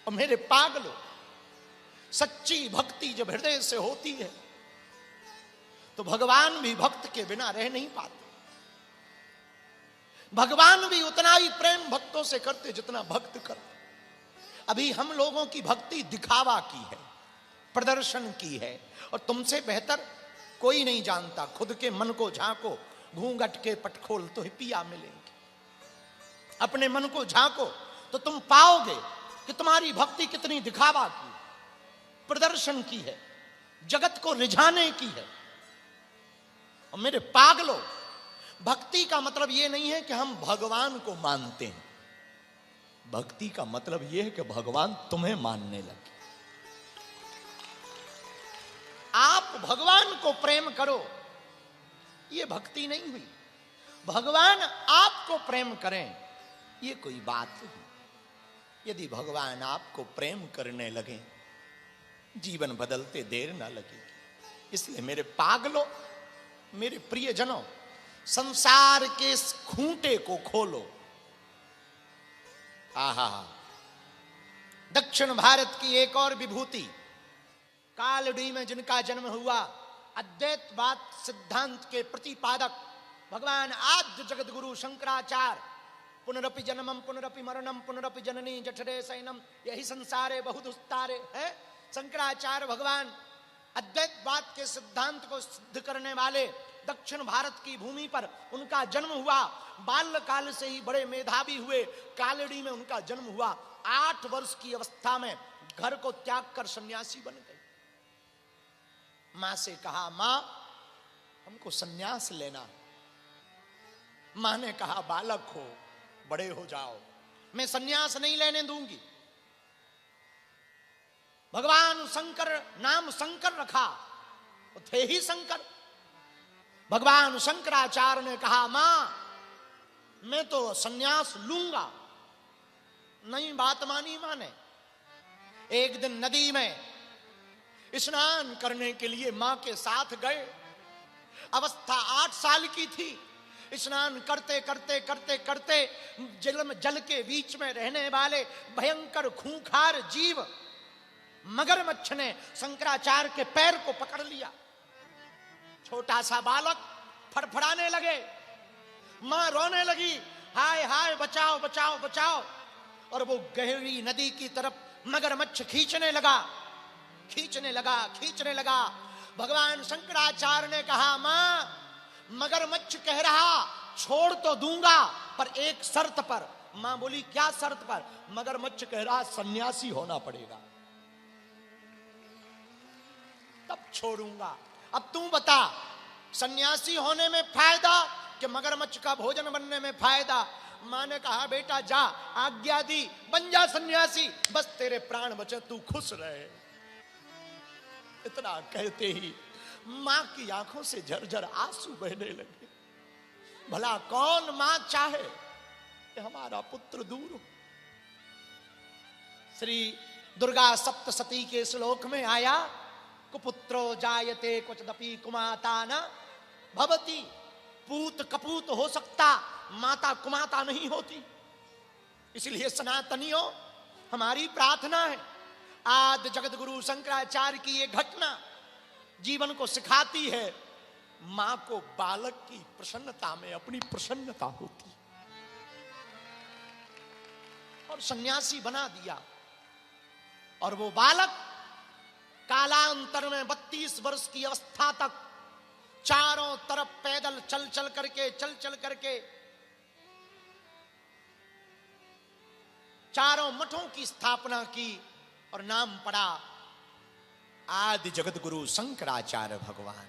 और मेरे पागलों, सच्ची भक्ति जब हृदय से होती है तो भगवान भी भक्त के बिना रह नहीं पाते। भगवान भी उतना ही प्रेम भक्तों से करते जितना भक्त करते। अभी हम लोगों की भक्ति दिखावा की है, प्रदर्शन की है, और तुमसे बेहतर कोई नहीं जानता। खुद के मन को झांको, घूंघट के पट खोल तो ही पिया मिलेंगे। अपने मन को झांको तो तुम पाओगे कि तुम्हारी भक्ति कितनी दिखावा की, प्रदर्शन की है, जगत को रिझाने की है। और मेरे पागलों, भक्ति का मतलब यह नहीं है कि हम भगवान को मानते हैं। भक्ति का मतलब यह है कि भगवान तुम्हें मानने लगे। आप भगवान को प्रेम करो, यह भक्ति नहीं हुई। भगवान आपको प्रेम करें, यह कोई बात नहीं। यदि भगवान आपको प्रेम करने लगे, जीवन बदलते देर ना लगेगी। इसलिए मेरे पागलों, मेरे प्रियजनों, संसार के इस खूंटे को खोलो। आहा, दक्षिण भारत की एक और विभूति, कालडी में जिनका जन्म हुआ, अद्वैतवाद सिद्धांत के प्रतिपादक भगवान आद्य जगत गुरु शंकराचार्य, पुनरपि जन्मम पुनरपि मरणम पुनरपि जननी जठरे शयनम यही संसारे बहुदुस्तारे है। शंकराचार्य भगवान अद्वैतवाद के सिद्धांत को सिद्ध करने वाले दक्षिण भारत की भूमि पर उनका जन्म हुआ। बाल्यकाल से ही बड़े मेधावी हुए। कालड़ी में उनका जन्म हुआ। 8 वर्ष की अवस्था में घर को त्याग कर सन्यासी बन गए। मां से कहा, मां हमको सन्यास लेना। मां ने कहा, बालक हो, बड़े हो जाओ, मैं सन्यास नहीं लेने दूंगी। भगवान शंकर, नाम शंकर रखा, वो थे ही शंकर। भगवान शंकराचार्य ने कहा, मां मैं तो सन्यास लूंगा। नहीं बात मानी मां ने। एक दिन नदी में स्नान करने के लिए मां के साथ गए। अवस्था 8 साल की थी। स्नान करते करते करते करते जल के बीच में रहने वाले भयंकर खूंखार जीव मगरमच्छ ने शंकराचार्य के पैर को पकड़ लिया। छोटा सा बालक फड़फड़ाने लगे। मां रोने लगी, हाय हाय बचाओ बचाओ बचाओ। और वो गहरी नदी की तरफ मगरमच्छ खींचने लगा, खींचने लगा, खींचने लगा। भगवान शंकराचार्य ने कहा, मां मगरमच्छ कह रहा छोड़ तो दूंगा पर एक शर्त पर। मां बोली, क्या शर्त पर? मगरमच्छ कह रहा सन्यासी होना पड़ेगा, तब छोड़ूंगा। अब तू बता, सन्यासी होने में फायदा कि मगरमच्छ का भोजन बनने में फायदा? मां ने कहा, बेटा जा, आज्ञा दी, बन जा सन्यासी, बस तेरे प्राण बचे, तू खुश रहे। इतना कहते ही मां की आंखों से झरझर आंसू बहने लगे। भला कौन मां चाहे कि हमारा पुत्र दूर हो? श्री दुर्गा सप्तशती के श्लोक में आया, कुपुत्रो जायते क्वचिदपि कुमाता न भवति। पूत कपूत हो सकता, माता कुमाता नहीं होती। इसलिए सनातनियों, हमारी प्रार्थना है, आद्य जगत गुरु शंकराचार्य की ये घटना जीवन को सिखाती है, मां को बालक की प्रसन्नता में अपनी प्रसन्नता होती। और सन्यासी बना दिया। और वो बालक कालांतर में 32 वर्ष की अवस्था तक चारों तरफ पैदल चल चल करके चारों मठों की स्थापना की और नाम पड़ा आदि जगत गुरु शंकराचार्य भगवान।